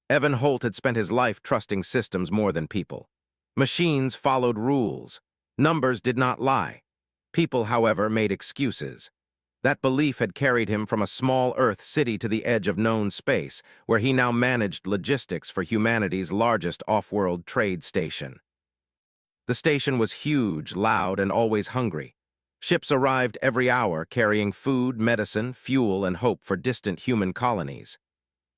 Evan Holt had spent his life trusting systems more than people. Machines followed rules. Numbers did not lie. People, however, made excuses. That belief had carried him from a small Earth city to the edge of known space, where he now managed logistics for humanity's largest off-world trade station. The station was huge, loud, and always hungry. Ships arrived every hour carrying food, medicine, fuel, and hope for distant human colonies.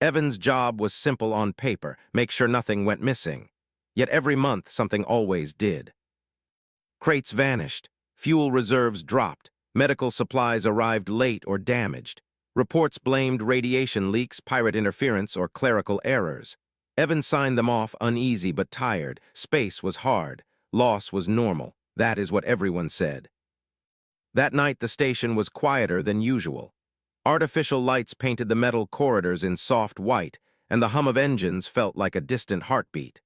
Evan's job was simple on paper, make sure nothing went missing. Yet every month something always did. Crates vanished, fuel reserves dropped, medical supplies arrived late or damaged. Reports blamed radiation leaks, pirate interference, or clerical errors. Evan signed them off, uneasy but tired. Space was hard. Loss was normal. That is what everyone said. That night the station was quieter than usual. Artificial lights painted the metal corridors in soft white, and the hum of engines felt like a distant heartbeat.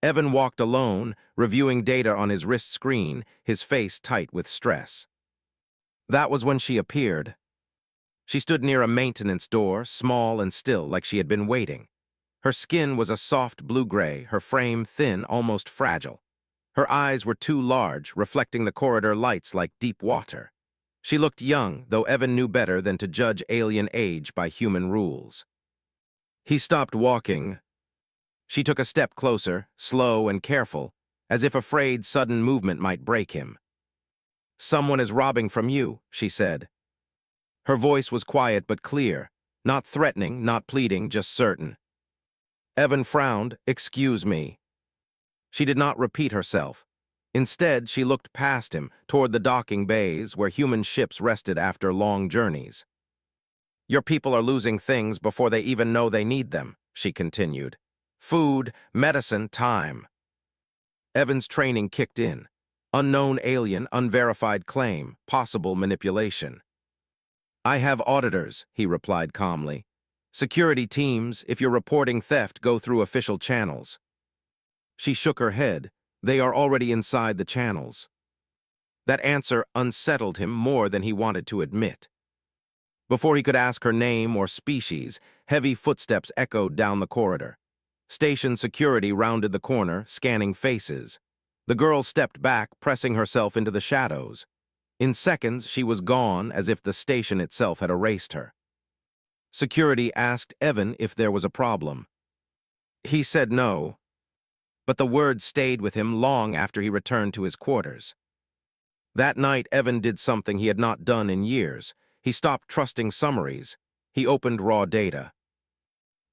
Evan walked alone, reviewing data on his wrist screen, his face tight with stress. That was when she appeared. She stood near a maintenance door, small and still, like she had been waiting. Her skin was a soft blue-gray, her frame thin, almost fragile. Her eyes were too large, reflecting the corridor lights like deep water. She looked young, though Evan knew better than to judge alien age by human rules. He stopped walking. She took a step closer, slow and careful, as if afraid sudden movement might break him. "Someone is robbing from you," she said. Her voice was quiet but clear, not threatening, not pleading, just certain. Evan frowned. "Excuse me." She did not repeat herself. Instead, she looked past him, toward the docking bays where human ships rested after long journeys. "Your people are losing things before they even know they need them," she continued. "Food, medicine, time." Evan's training kicked in. Unknown alien, unverified claim, possible manipulation. "I have auditors," he replied calmly. "Security teams, if you're reporting theft, go through official channels." She shook her head. "They are already inside the channels." That answer unsettled him more than he wanted to admit. Before he could ask her name or species, heavy footsteps echoed down the corridor. Station security rounded the corner, scanning faces. The girl stepped back, pressing herself into the shadows. In seconds, she was gone, as if the station itself had erased her. Security asked Evan if there was a problem. He said no, but the words stayed with him long after he returned to his quarters. That night, Evan did something he had not done in years. He stopped trusting summaries. He opened raw data.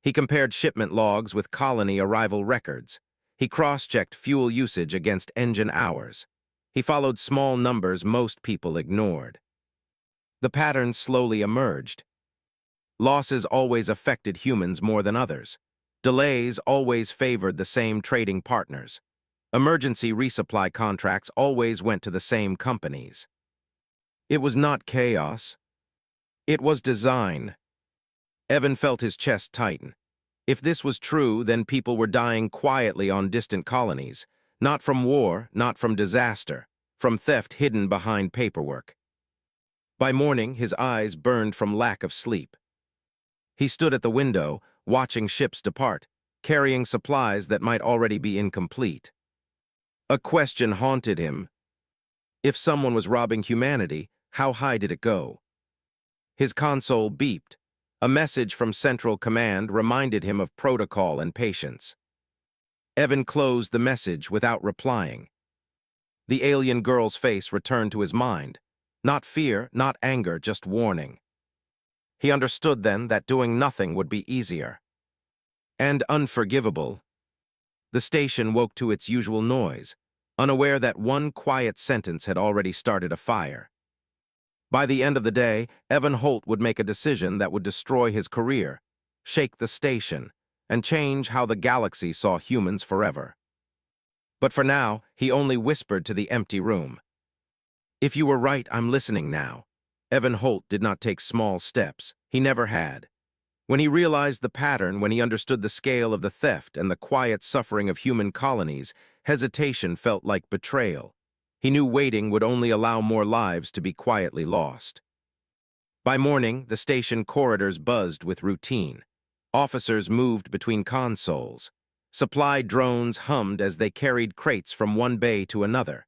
He compared shipment logs with colony arrival records. He cross-checked fuel usage against engine hours. He followed small numbers most people ignored. The patterns slowly emerged. Losses always affected humans more than others. Delays always favored the same trading partners. Emergency resupply contracts always went to the same companies. It was not chaos. It was design. Evan felt his chest tighten. If this was true, then people were dying quietly on distant colonies, not from war, not from disaster, from theft hidden behind paperwork. By morning, his eyes burned from lack of sleep. He stood at the window, watching ships depart, carrying supplies that might already be incomplete. A question haunted him. If someone was robbing humanity, how high did it go? His console beeped. A message from Central Command reminded him of protocol and patience. Evan closed the message without replying. The alien girl's face returned to his mind. Not fear, not anger, just warning. He understood then that doing nothing would be easier. And unforgivable. The station woke to its usual noise, unaware that one quiet sentence had already started a fire. By the end of the day, Evan Holt would make a decision that would destroy his career, shake the station, and change how the galaxy saw humans forever. But for now, he only whispered to the empty room. "If you were right, I'm listening now." Evan Holt did not take small steps. He never had. When he realized the pattern, when he understood the scale of the theft and the quiet suffering of human colonies, hesitation felt like betrayal. He knew waiting would only allow more lives to be quietly lost. By morning, the station corridors buzzed with routine. Officers moved between consoles. Supply drones hummed as they carried crates from one bay to another.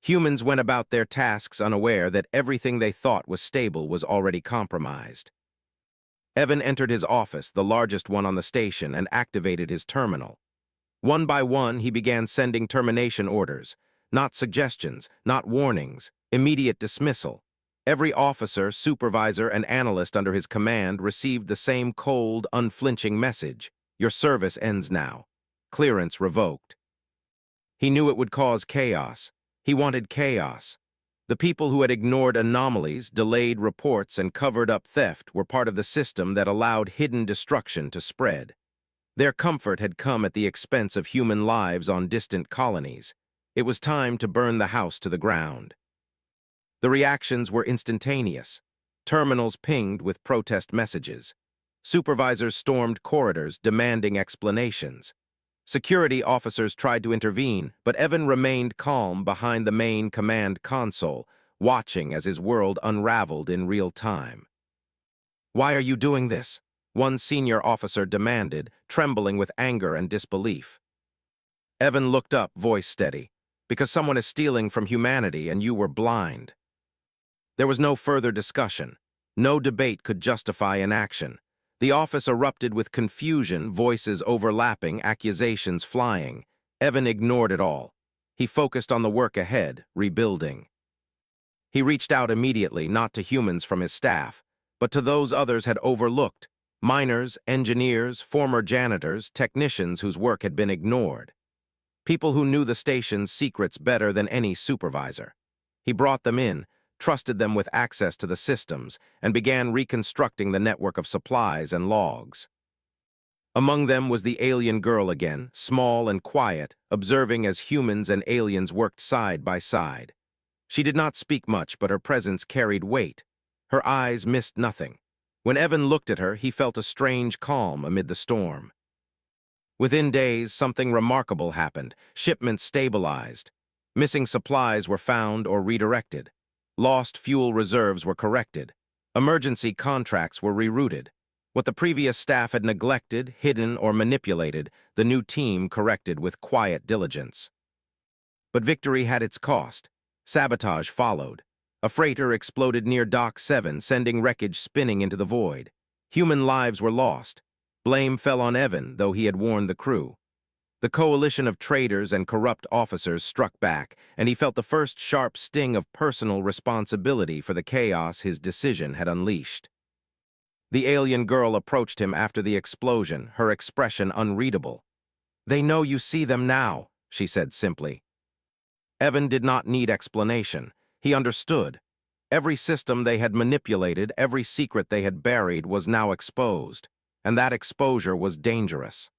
Humans went about their tasks unaware that everything they thought was stable was already compromised. Evan entered his office, the largest one on the station, and activated his terminal. One by one, he began sending termination orders. Not suggestions, not warnings, immediate dismissal. Every officer, supervisor, and analyst under his command received the same cold, unflinching message. Your service ends now. Clearance revoked. He knew it would cause chaos. He wanted chaos. The people who had ignored anomalies, delayed reports, and covered up theft were part of the system that allowed hidden destruction to spread. Their comfort had come at the expense of human lives on distant colonies. It was time to burn the house to the ground. The reactions were instantaneous. Terminals pinged with protest messages. Supervisors stormed corridors demanding explanations. Security officers tried to intervene, but Evan remained calm behind the main command console, watching as his world unraveled in real time. "Why are you doing this?" one senior officer demanded, trembling with anger and disbelief. Evan looked up, voice steady. "Because someone is stealing from humanity and you were blind." There was no further discussion. No debate could justify inaction. The office erupted with confusion, voices overlapping, accusations flying. Evan ignored it all. He focused on the work ahead, rebuilding. He reached out immediately, not to humans from his staff, but to those others had overlooked: miners, engineers, former janitors, technicians whose work had been ignored. People who knew the station's secrets better than any supervisor. He brought them in, trusted them with access to the systems, and began reconstructing the network of supplies and logs. Among them was the alien girl again, small and quiet, observing as humans and aliens worked side by side. She did not speak much, but her presence carried weight. Her eyes missed nothing. When Evan looked at her, he felt a strange calm amid the storm. Within days, something remarkable happened. Shipments stabilized. Missing supplies were found or redirected. Lost fuel reserves were corrected. Emergency contracts were rerouted. What the previous staff had neglected, hidden, or manipulated, the new team corrected with quiet diligence. But victory had its cost. Sabotage followed. A freighter exploded near Dock 7, sending wreckage spinning into the void. Human lives were lost. Blame fell on Evan, though he had warned the crew. The coalition of traitors and corrupt officers struck back, and he felt the first sharp sting of personal responsibility for the chaos his decision had unleashed. The alien girl approached him after the explosion, her expression unreadable. "They know you see them now," she said simply. Evan did not need explanation. He understood. Every system they had manipulated, every secret they had buried was now exposed, and that exposure was dangerous.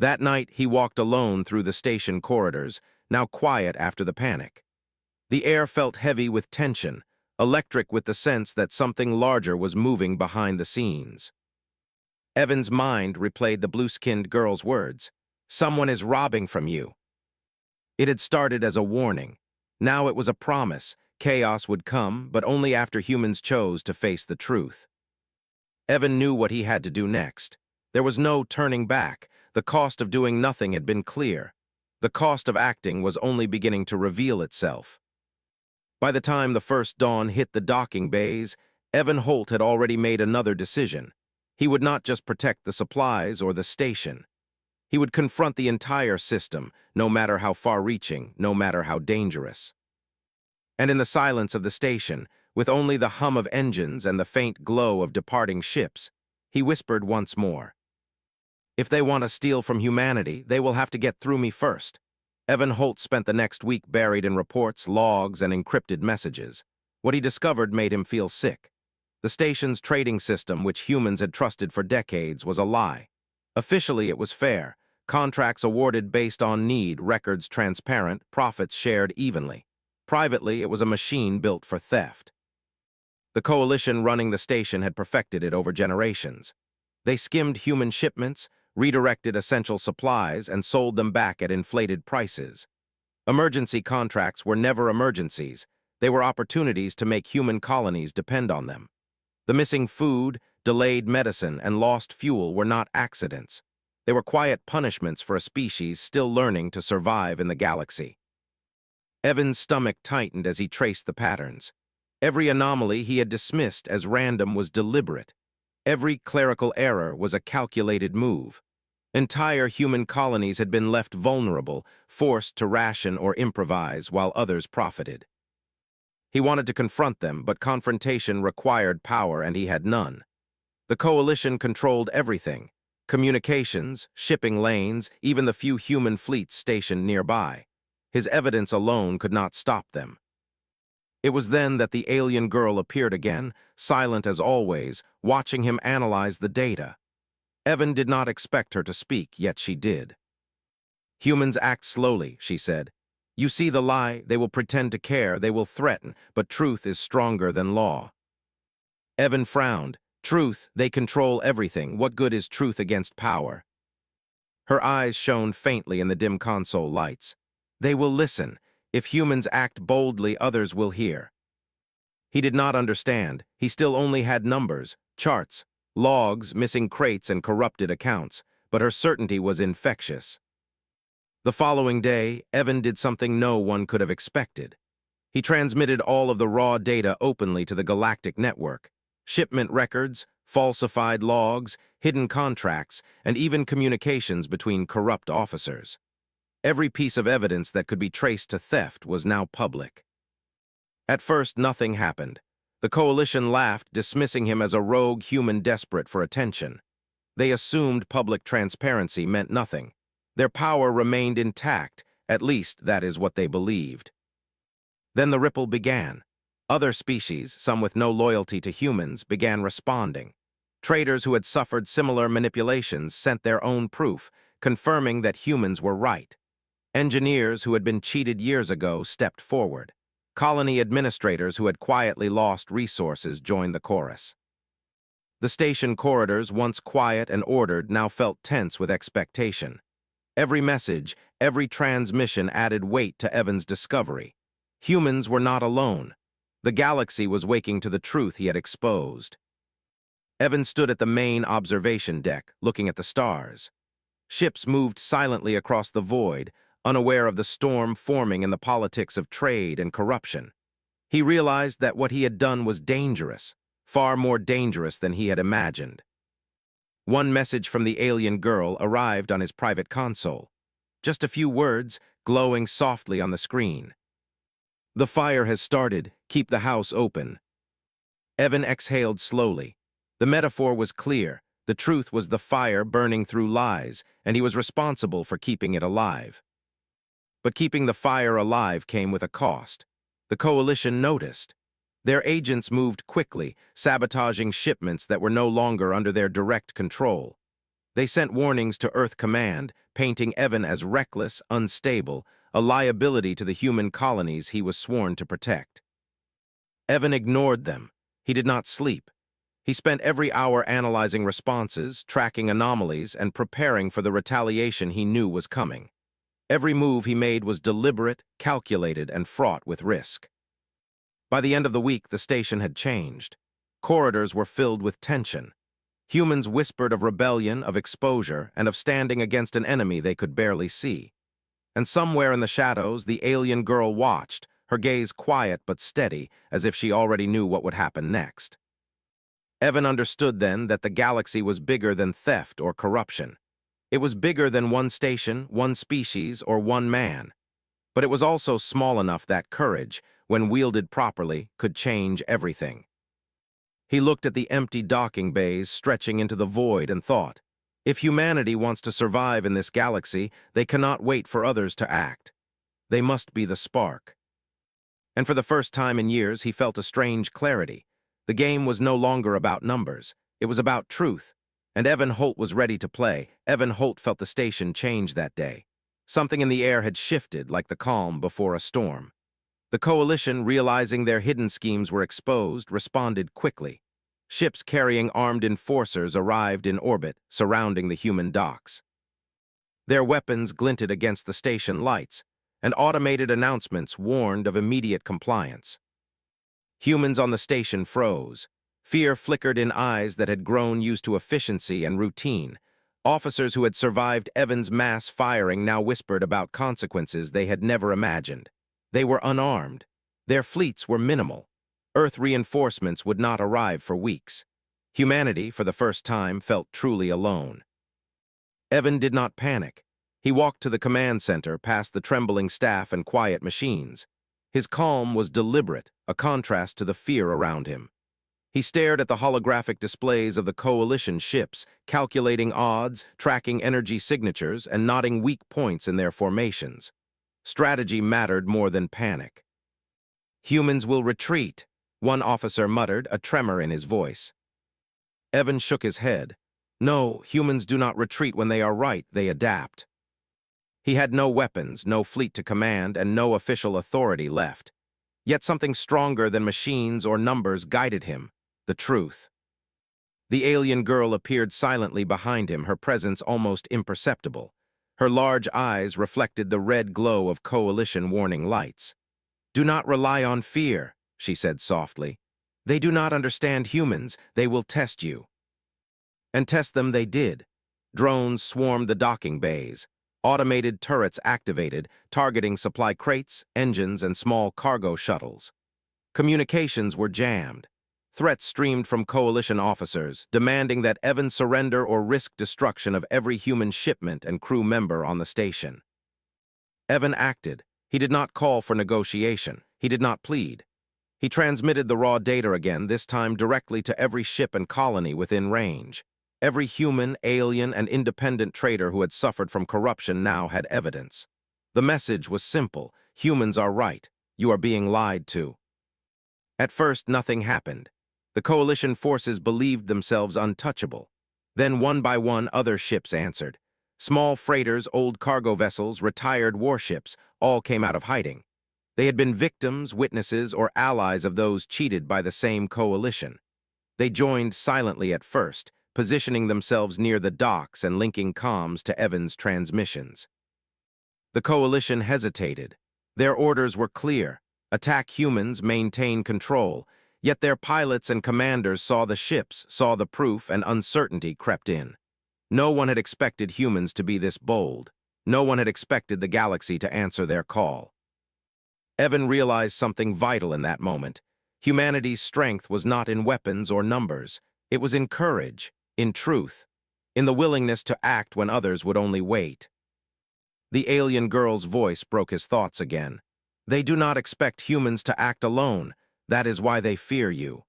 That night, he walked alone through the station corridors, now quiet after the panic. The air felt heavy with tension, electric with the sense that something larger was moving behind the scenes. Evan's mind replayed the blue-skinned girl's words. "Someone is robbing from you." It had started as a warning. Now it was a promise. Chaos would come, but only after humans chose to face the truth. Evan knew what he had to do next. There was no turning back. The cost of doing nothing had been clear. The cost of acting was only beginning to reveal itself. By the time the first dawn hit the docking bays, Evan Holt had already made another decision. He would not just protect the supplies or the station. He would confront the entire system, no matter how far-reaching, no matter how dangerous. And in the silence of the station, with only the hum of engines and the faint glow of departing ships, he whispered once more, "If they want to steal from humanity, they will have to get through me first." Evan Holt spent the next week buried in reports, logs, and encrypted messages. What he discovered made him feel sick. The station's trading system, which humans had trusted for decades, was a lie. Officially, it was fair. Contracts awarded based on need, records transparent, profits shared evenly. Privately, it was a machine built for theft. The coalition running the station had perfected it over generations. They skimmed human shipments, redirected essential supplies, and sold them back at inflated prices. Emergency contracts were never emergencies. They were opportunities to make human colonies depend on them. The missing food, delayed medicine, and lost fuel were not accidents. They were quiet punishments for a species still learning to survive in the galaxy. Evan's stomach tightened as he traced the patterns. Every anomaly he had dismissed as random was deliberate. Every clerical error was a calculated move. Entire human colonies had been left vulnerable, forced to ration or improvise while others profited. He wanted to confront them, but confrontation required power and he had none. The coalition controlled everything: communications, shipping lanes, even the few human fleets stationed nearby. His evidence alone could not stop them. It was then that the alien girl appeared again, silent as always, watching him analyze the data. Evan did not expect her to speak, yet she did. "Humans act slowly," she said. "You see the lie, they will pretend to care, they will threaten, but truth is stronger than law." Evan frowned. "Truth, they control everything. What good is truth against power?" Her eyes shone faintly in the dim console lights. "They will listen. If humans act boldly, others will hear." He did not understand. He still only had numbers, charts, logs, missing crates, and corrupted accounts, but her certainty was infectious. The following day, Evan did something no one could have expected. He transmitted all of the raw data openly to the Galactic network: shipment records, falsified logs, hidden contracts, and even communications between corrupt officers. Every piece of evidence that could be traced to theft was now public. At first, nothing happened. The coalition laughed, dismissing him as a rogue human desperate for attention. They assumed public transparency meant nothing. Their power remained intact, at least that is what they believed. Then the ripple began. Other species, some with no loyalty to humans, began responding. Traders who had suffered similar manipulations sent their own proof, confirming that humans were right. Engineers who had been cheated years ago stepped forward. Colony administrators who had quietly lost resources joined the chorus. The station corridors, once quiet and ordered, now felt tense with expectation. Every message, every transmission added weight to Evan's discovery. Humans were not alone. The galaxy was waking to the truth he had exposed. Evan stood at the main observation deck, looking at the stars. Ships moved silently across the void, unaware of the storm forming in the politics of trade and corruption. He realized that what he had done was dangerous, far more dangerous than he had imagined. One message from the alien girl arrived on his private console. Just a few words, glowing softly on the screen. "The fire has started. Keep the house open." Evan exhaled slowly. The metaphor was clear. The truth was the fire burning through lies, and he was responsible for keeping it alive. But keeping the fire alive came with a cost. The coalition noticed. Their agents moved quickly, sabotaging shipments that were no longer under their direct control. They sent warnings to Earth Command, painting Evan as reckless, unstable, a liability to the human colonies he was sworn to protect. Evan ignored them. He did not sleep. He spent every hour analyzing responses, tracking anomalies, and preparing for the retaliation he knew was coming. Every move he made was deliberate, calculated, and fraught with risk. By the end of the week, the station had changed. Corridors were filled with tension. Humans whispered of rebellion, of exposure, and of standing against an enemy they could barely see. And somewhere in the shadows, the alien girl watched, her gaze quiet but steady, as if she already knew what would happen next. Evan understood then that the galaxy was bigger than theft or corruption. It was bigger than one station, one species, or one man. But it was also small enough that courage, when wielded properly, could change everything. He looked at the empty docking bays stretching into the void and thought, if humanity wants to survive in this galaxy, they cannot wait for others to act. They must be the spark. And for the first time in years, he felt a strange clarity. The game was no longer about numbers. It was about truth. And Evan Holt was ready to play. Evan Holt felt the station change that day. Something in the air had shifted, like the calm before a storm. The coalition, realizing their hidden schemes were exposed, responded quickly. Ships carrying armed enforcers arrived in orbit, surrounding the human docks. Their weapons glinted against the station lights, and automated announcements warned of immediate compliance. Humans on the station froze. Fear flickered in eyes that had grown used to efficiency and routine. Officers who had survived Evan's mass firing now whispered about consequences they had never imagined. They were unarmed. Their fleets were minimal. Earth reinforcements would not arrive for weeks. Humanity, for the first time, felt truly alone. Evan did not panic. He walked to the command center past the trembling staff and quiet machines. His calm was deliberate, a contrast to the fear around him. He stared at the holographic displays of the coalition ships, calculating odds, tracking energy signatures, and noting weak points in their formations. Strategy mattered more than panic. "Humans will retreat," one officer muttered, a tremor in his voice. Evan shook his head. "No, humans do not retreat when they are right, they adapt." He had no weapons, no fleet to command, and no official authority left. Yet something stronger than machines or numbers guided him: the truth. The alien girl appeared silently behind him, her presence almost imperceptible. Her large eyes reflected the red glow of coalition warning lights. "Do not rely on fear," she said softly. "They do not understand humans. They will test you." And test them they did. Drones swarmed the docking bays. Automated turrets activated, targeting supply crates, engines, and small cargo shuttles. Communications were jammed. Threats streamed from coalition officers, demanding that Evan surrender or risk destruction of every human shipment and crew member on the station. Evan acted. He did not call for negotiation. He did not plead. He transmitted the raw data again, this time directly to every ship and colony within range. Every human, alien, and independent trader who had suffered from corruption now had evidence. The message was simple: humans are right. You are being lied to. At first, nothing happened. The coalition forces believed themselves untouchable. Then, one by one, other ships answered. Small freighters, old cargo vessels, retired warships, all came out of hiding. They had been victims, witnesses, or allies of those cheated by the same coalition. They joined silently at first, positioning themselves near the docks and linking comms to Evan's transmissions. The coalition hesitated. Their orders were clear: attack humans, maintain control. Yet their pilots and commanders saw the ships, saw the proof, and uncertainty crept in. No one had expected humans to be this bold. No one had expected the galaxy to answer their call. Evan realized something vital in that moment. Humanity's strength was not in weapons or numbers. It was in courage, in truth, in the willingness to act when others would only wait. The alien girl's voice broke his thoughts again. "They do not expect humans to act alone. That is why they fear you."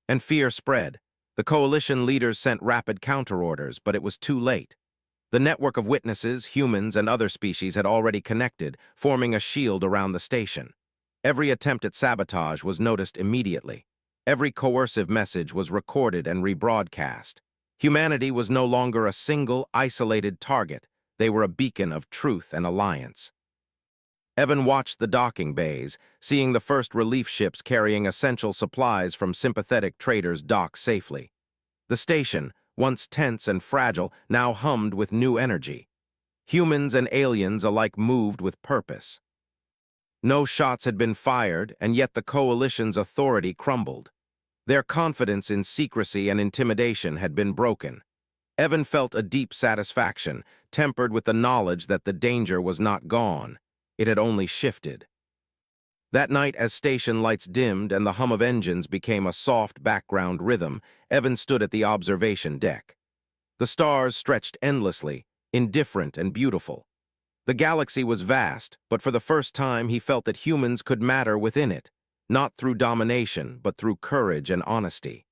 And fear spread. The coalition leaders sent rapid counterorders, but it was too late. The network of witnesses, humans, and other species had already connected, forming a shield around the station. Every attempt at sabotage was noticed immediately. Every coercive message was recorded and rebroadcast. Humanity was no longer a single, isolated target. They were a beacon of truth and alliance. Evan watched the docking bays, seeing the first relief ships carrying essential supplies from sympathetic traders dock safely. The station, once tense and fragile, now hummed with new energy. Humans and aliens alike moved with purpose. No shots had been fired, and yet the coalition's authority crumbled. Their confidence in secrecy and intimidation had been broken. Evan felt a deep satisfaction, tempered with the knowledge that the danger was not gone. It had only shifted. That night, as station lights dimmed and the hum of engines became a soft background rhythm, Evan stood at the observation deck. The stars stretched endlessly, indifferent and beautiful. The galaxy was vast, but for the first time he felt that humans could matter within it, not through domination, but through courage and honesty.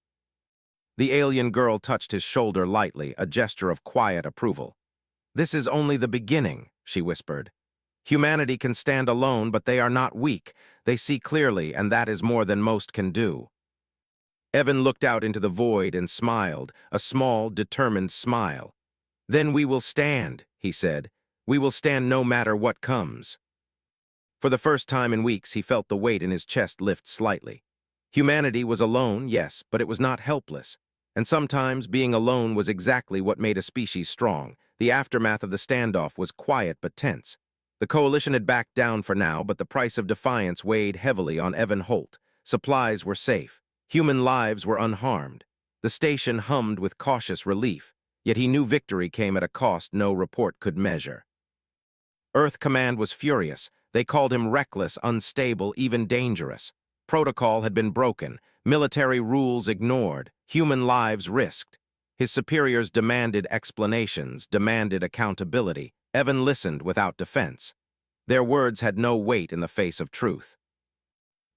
The alien girl touched his shoulder lightly, a gesture of quiet approval. "This is only the beginning," she whispered. "Humanity can stand alone, but they are not weak. They see clearly, and that is more than most can do." Evan looked out into the void and smiled, a small, determined smile. "Then we will stand," he said. "We will stand no matter what comes." For the first time in weeks, he felt the weight in his chest lift slightly. Humanity was alone, yes, but it was not helpless. And sometimes being alone was exactly what made a species strong. The aftermath of the standoff was quiet but tense. The coalition had backed down for now, but the price of defiance weighed heavily on Evan Holt. Supplies were safe. Human lives were unharmed. The station hummed with cautious relief, yet he knew victory came at a cost no report could measure. Earth Command was furious. They called him reckless, unstable, even dangerous. Protocol had been broken, military rules ignored, human lives risked. His superiors demanded explanations, demanded accountability. Evan listened without defense. Their words had no weight in the face of truth.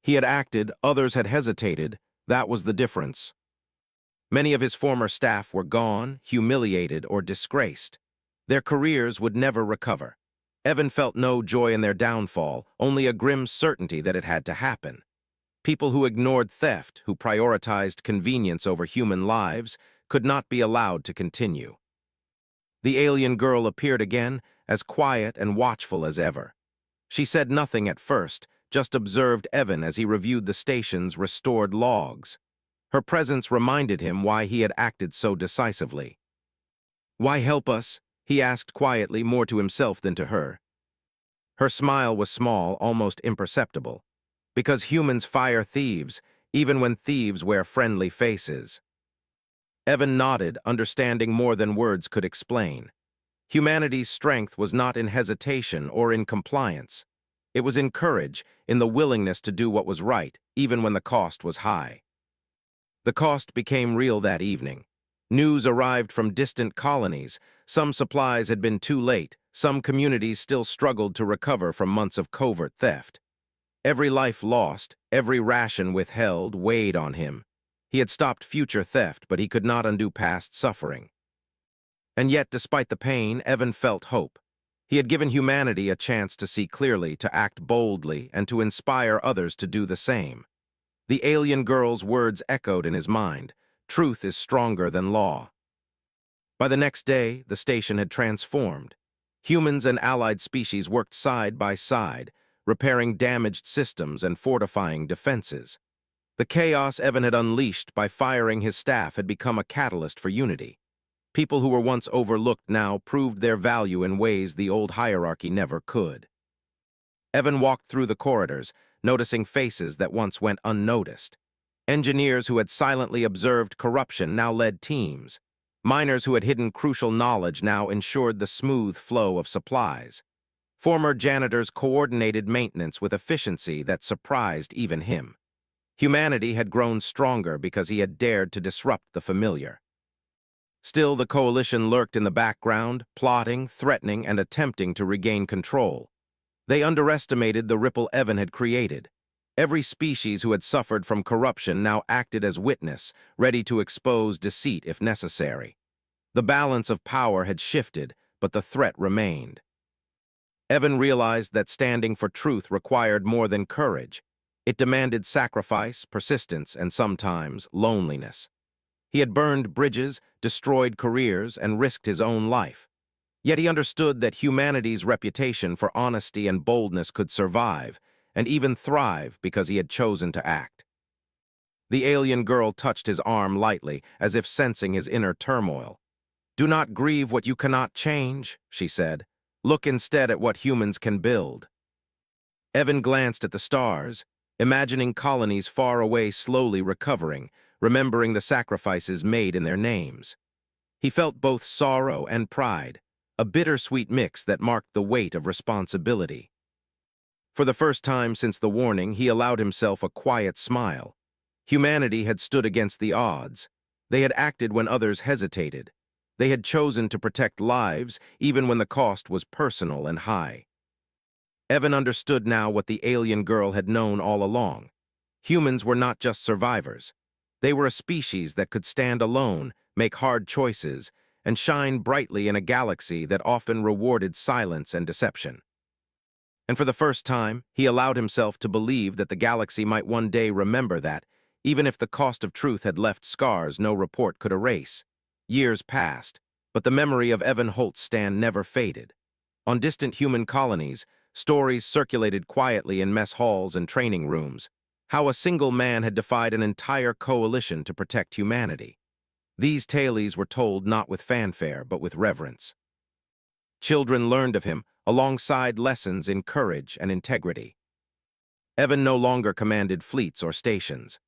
He had acted, others had hesitated. That was the difference. Many of his former staff were gone, humiliated, or disgraced. Their careers would never recover. Evan felt no joy in their downfall, only a grim certainty that it had to happen. People who ignored theft, who prioritized convenience over human lives, could not be allowed to continue. The alien girl appeared again, as quiet and watchful as ever. She said nothing at first, just observed Evan as he reviewed the station's restored logs. Her presence reminded him why he had acted so decisively. "Why help us?" he asked quietly, more to himself than to her. Her smile was small, almost imperceptible. "Because humans fire thieves, even when thieves wear friendly faces." Evan nodded, understanding more than words could explain. Humanity's strength was not in hesitation or in compliance. It was in courage, in the willingness to do what was right, even when the cost was high. The cost became real that evening. News arrived from distant colonies. Some supplies had been too late. Some communities still struggled to recover from months of covert theft. Every life lost, every ration withheld, weighed on him. He had stopped future theft, but he could not undo past suffering. And yet, despite the pain, Evan felt hope. He had given humanity a chance to see clearly, to act boldly, and to inspire others to do the same. The alien girl's words echoed in his mind. Truth is stronger than law. By the next day, the station had transformed. Humans and allied species worked side by side, repairing damaged systems and fortifying defenses. The chaos Evan had unleashed by firing his staff had become a catalyst for unity. People who were once overlooked now proved their value in ways the old hierarchy never could. Evan walked through the corridors, noticing faces that once went unnoticed. Engineers who had silently observed corruption now led teams. Miners who had hidden crucial knowledge now ensured the smooth flow of supplies. Former janitors coordinated maintenance with efficiency that surprised even him. Humanity had grown stronger because he had dared to disrupt the familiar. Still, the coalition lurked in the background, plotting, threatening, and attempting to regain control. They underestimated the ripple Evan had created. Every species who had suffered from corruption now acted as witness, ready to expose deceit if necessary. The balance of power had shifted, but the threat remained. Evan realized that standing for truth required more than courage. It demanded sacrifice, persistence, and sometimes loneliness. He had burned bridges, destroyed careers, and risked his own life. Yet he understood that humanity's reputation for honesty and boldness could survive, and even thrive, because he had chosen to act. The alien girl touched his arm lightly, as if sensing his inner turmoil. "Do not grieve what you cannot change," she said. "Look instead at what humans can build." Evan glanced at the stars, imagining colonies far away slowly recovering, remembering the sacrifices made in their names. He felt both sorrow and pride, a bittersweet mix that marked the weight of responsibility. For the first time since the warning, he allowed himself a quiet smile. Humanity had stood against the odds. They had acted when others hesitated. They had chosen to protect lives, even when the cost was personal and high. Evan understood now what the alien girl had known all along. Humans were not just survivors. They were a species that could stand alone, make hard choices, and shine brightly in a galaxy that often rewarded silence and deception. And for the first time, he allowed himself to believe that the galaxy might one day remember that, even if the cost of truth had left scars no report could erase. Years passed, but the memory of Evan Holt's stand never faded. On distant human colonies, stories circulated quietly in mess halls and training rooms, how a single man had defied an entire coalition to protect humanity. These tales were told not with fanfare, but with reverence. Children learned of him, alongside lessons in courage and integrity. Evan no longer commanded fleets or stations.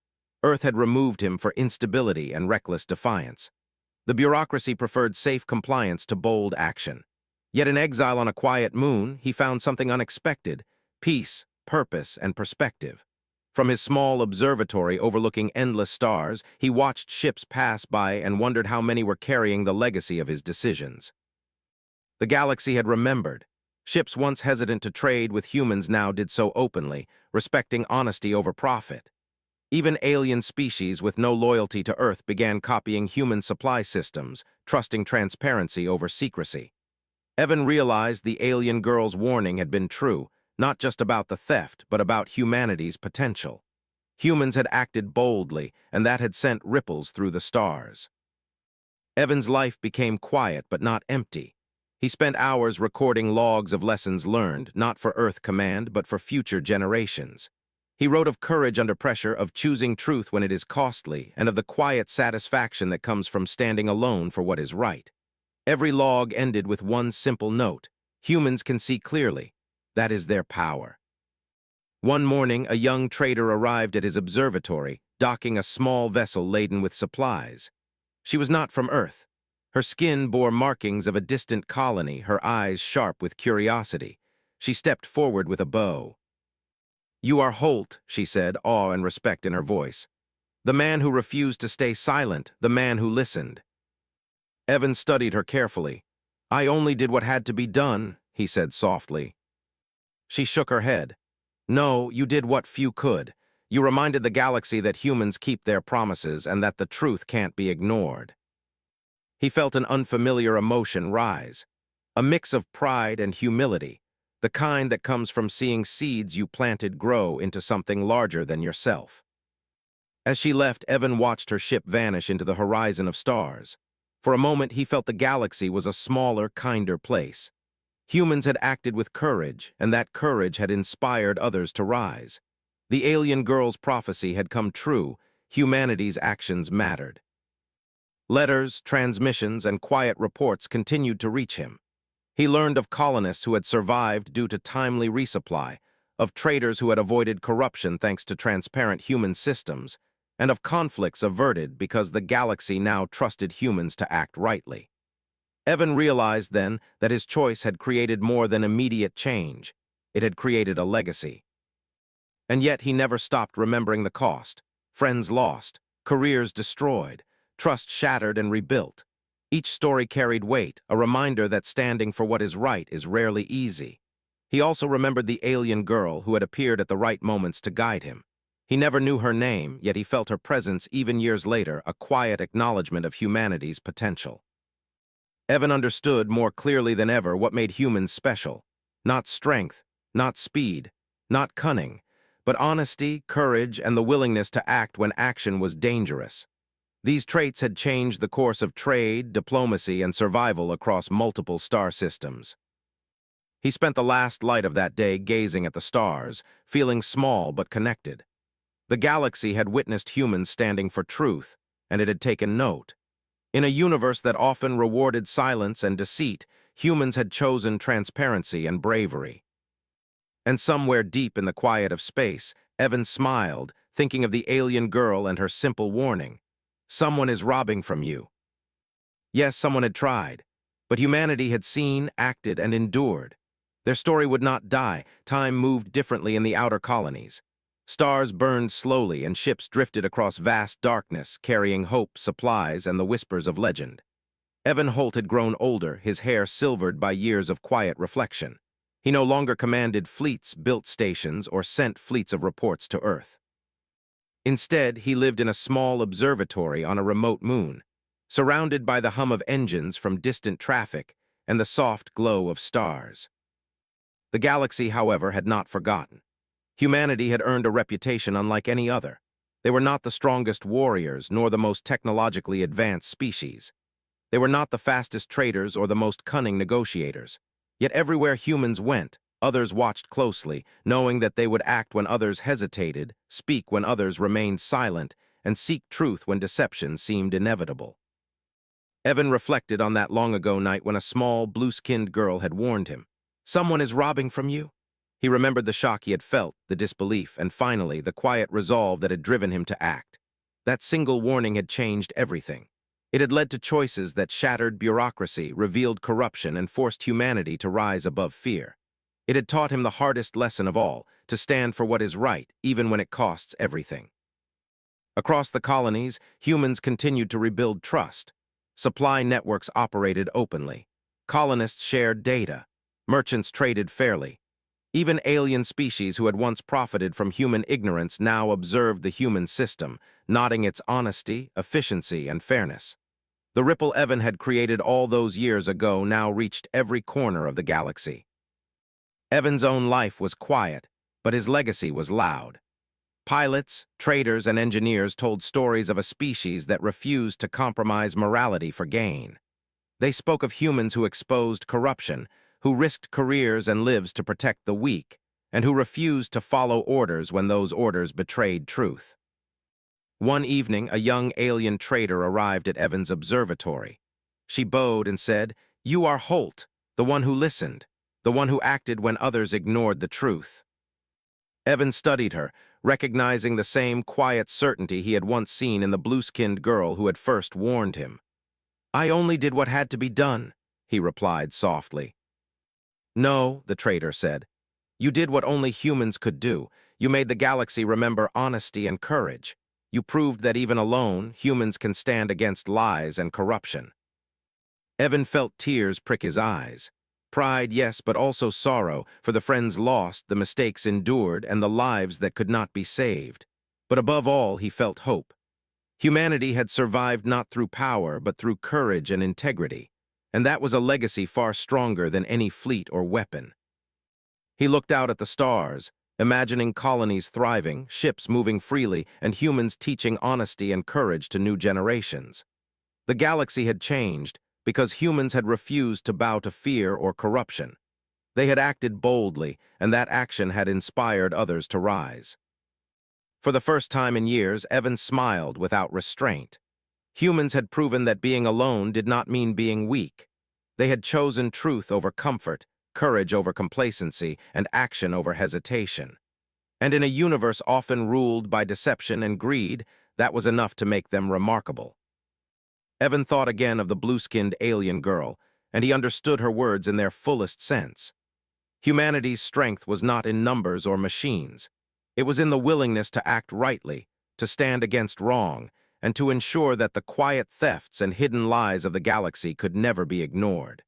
Earth had removed him for instability and reckless defiance. The bureaucracy preferred safe compliance to bold action. Yet in exile on a quiet moon, he found something unexpected: peace, purpose, and perspective. From his small observatory overlooking endless stars, he watched ships pass by and wondered how many were carrying the legacy of his decisions. The galaxy had remembered. Ships once hesitant to trade with humans now did so openly, respecting honesty over profit. Even alien species with no loyalty to Earth began copying human supply systems, trusting transparency over secrecy. Evan realized the alien girl's warning had been true, not just about the theft, but about humanity's potential. Humans had acted boldly, and that had sent ripples through the stars. Evan's life became quiet but not empty. He spent hours recording logs of lessons learned, not for Earth command, but for future generations. He wrote of courage under pressure, of choosing truth when it is costly, and of the quiet satisfaction that comes from standing alone for what is right. Every log ended with one simple note: humans can see clearly. That is their power. One morning, a young trader arrived at his observatory, docking a small vessel laden with supplies. She was not from Earth. Her skin bore markings of a distant colony, her eyes sharp with curiosity. She stepped forward with a bow. "You are Holt," she said, awe and respect in her voice. "The man who refused to stay silent, the man who listened." Evan studied her carefully. "I only did what had to be done," he said softly. She shook her head. "No, you did what few could. You reminded the galaxy that humans keep their promises and that the truth can't be ignored." He felt an unfamiliar emotion rise, a mix of pride and humility, the kind that comes from seeing seeds you planted grow into something larger than yourself. As she left, Evan watched her ship vanish into the horizon of stars. For a moment, he felt the galaxy was a smaller, kinder place. Humans had acted with courage, and that courage had inspired others to rise. The alien girl's prophecy had come true. Humanity's actions mattered. Letters, transmissions, and quiet reports continued to reach him. He learned of colonists who had survived due to timely resupply, of traders who had avoided corruption thanks to transparent human systems, and of conflicts averted because the galaxy now trusted humans to act rightly. Evan realized then that his choice had created more than immediate change. It had created a legacy. And yet he never stopped remembering the cost: friends lost, careers destroyed, trust shattered and rebuilt. Each story carried weight, a reminder that standing for what is right is rarely easy. He also remembered the alien girl who had appeared at the right moments to guide him. He never knew her name, yet he felt her presence even years later, a quiet acknowledgement of humanity's potential. Evan understood more clearly than ever what made humans special: not strength, not speed, not cunning, but honesty, courage, and the willingness to act when action was dangerous. These traits had changed the course of trade, diplomacy, and survival across multiple star systems. He spent the last light of that day gazing at the stars, feeling small but connected. The galaxy had witnessed humans standing for truth, and it had taken note. In a universe that often rewarded silence and deceit, humans had chosen transparency and bravery. And somewhere deep in the quiet of space, Evan smiled, thinking of the alien girl and her simple warning: "Someone is robbing from you." Yes, someone had tried, but humanity had seen, acted, and endured. Their story would not die. Time moved differently in the outer colonies. Stars burned slowly and ships drifted across vast darkness, carrying hope, supplies, and the whispers of legend. Evan Holt had grown older, his hair silvered by years of quiet reflection. He no longer commanded fleets, built stations, or sent fleets of reports to Earth. Instead, he lived in a small observatory on a remote moon, surrounded by the hum of engines from distant traffic and the soft glow of stars. The galaxy, however, had not forgotten. Humanity had earned a reputation unlike any other. They were not the strongest warriors, nor the most technologically advanced species. They were not the fastest traders or the most cunning negotiators. Yet everywhere humans went, others watched closely, knowing that they would act when others hesitated, speak when others remained silent, and seek truth when deception seemed inevitable. Evan reflected on that long-ago night when a small, blue-skinned girl had warned him. "Someone is robbing from you?" He remembered the shock he had felt, the disbelief, and finally, the quiet resolve that had driven him to act. That single warning had changed everything. It had led to choices that shattered bureaucracy, revealed corruption, and forced humanity to rise above fear. It had taught him the hardest lesson of all, to stand for what is right, even when it costs everything. Across the colonies, humans continued to rebuild trust. Supply networks operated openly. Colonists shared data. Merchants traded fairly. Even alien species who had once profited from human ignorance now observed the human system, noting its honesty, efficiency, and fairness. The ripple Evan had created all those years ago now reached every corner of the galaxy. Evan's own life was quiet, but his legacy was loud. Pilots, traders, and engineers told stories of a species that refused to compromise morality for gain. They spoke of humans who exposed corruption, who risked careers and lives to protect the weak, and who refused to follow orders when those orders betrayed truth. One evening, a young alien trader arrived at Evan's observatory. She bowed and said, "You are Holt, the one who listened, the one who acted when others ignored the truth." Evan studied her, recognizing the same quiet certainty he had once seen in the blue-skinned girl who had first warned him. "I only did what had to be done," he replied softly. "No," the trader said. "You did what only humans could do. You made the galaxy remember honesty and courage. You proved that even alone, humans can stand against lies and corruption." Evan felt tears prick his eyes. Pride, yes, but also sorrow for the friends lost, the mistakes endured, and the lives that could not be saved. But above all, he felt hope. Humanity had survived not through power, but through courage and integrity, and that was a legacy far stronger than any fleet or weapon. He looked out at the stars, imagining colonies thriving, ships moving freely, and humans teaching honesty and courage to new generations. The galaxy had changed because humans had refused to bow to fear or corruption. They had acted boldly, and that action had inspired others to rise. For the first time in years, Evan smiled without restraint. Humans had proven that being alone did not mean being weak. They had chosen truth over comfort, courage over complacency, and action over hesitation. And in a universe often ruled by deception and greed, that was enough to make them remarkable. Evan thought again of the blue-skinned alien girl, and he understood her words in their fullest sense. Humanity's strength was not in numbers or machines. It was in the willingness to act rightly, to stand against wrong, and to ensure that the quiet thefts and hidden lies of the galaxy could never be ignored.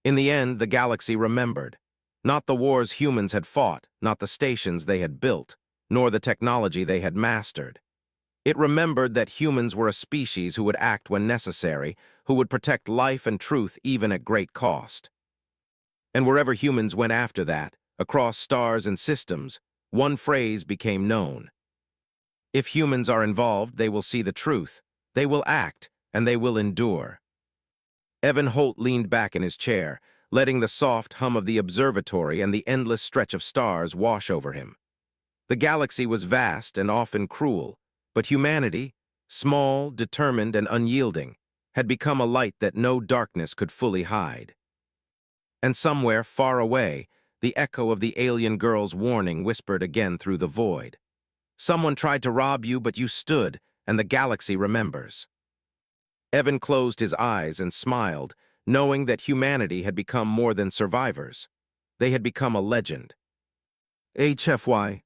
In the end, the galaxy remembered. Not the wars humans had fought, not the stations they had built, nor the technology they had mastered. It remembered that humans were a species who would act when necessary, who would protect life and truth even at great cost. And wherever humans went after that, across stars and systems, one phrase became known. If humans are involved, they will see the truth, they will act, and they will endure. Evan Holt leaned back in his chair, letting the soft hum of the observatory and the endless stretch of stars wash over him. The galaxy was vast and often cruel, but humanity, small, determined, and unyielding, had become a light that no darkness could fully hide. And somewhere, far away, the echo of the alien girl's warning whispered again through the void. "Someone tried to rob you, but you stood, and the galaxy remembers." Evan closed his eyes and smiled, knowing that humanity had become more than survivors. They had become a legend. HFY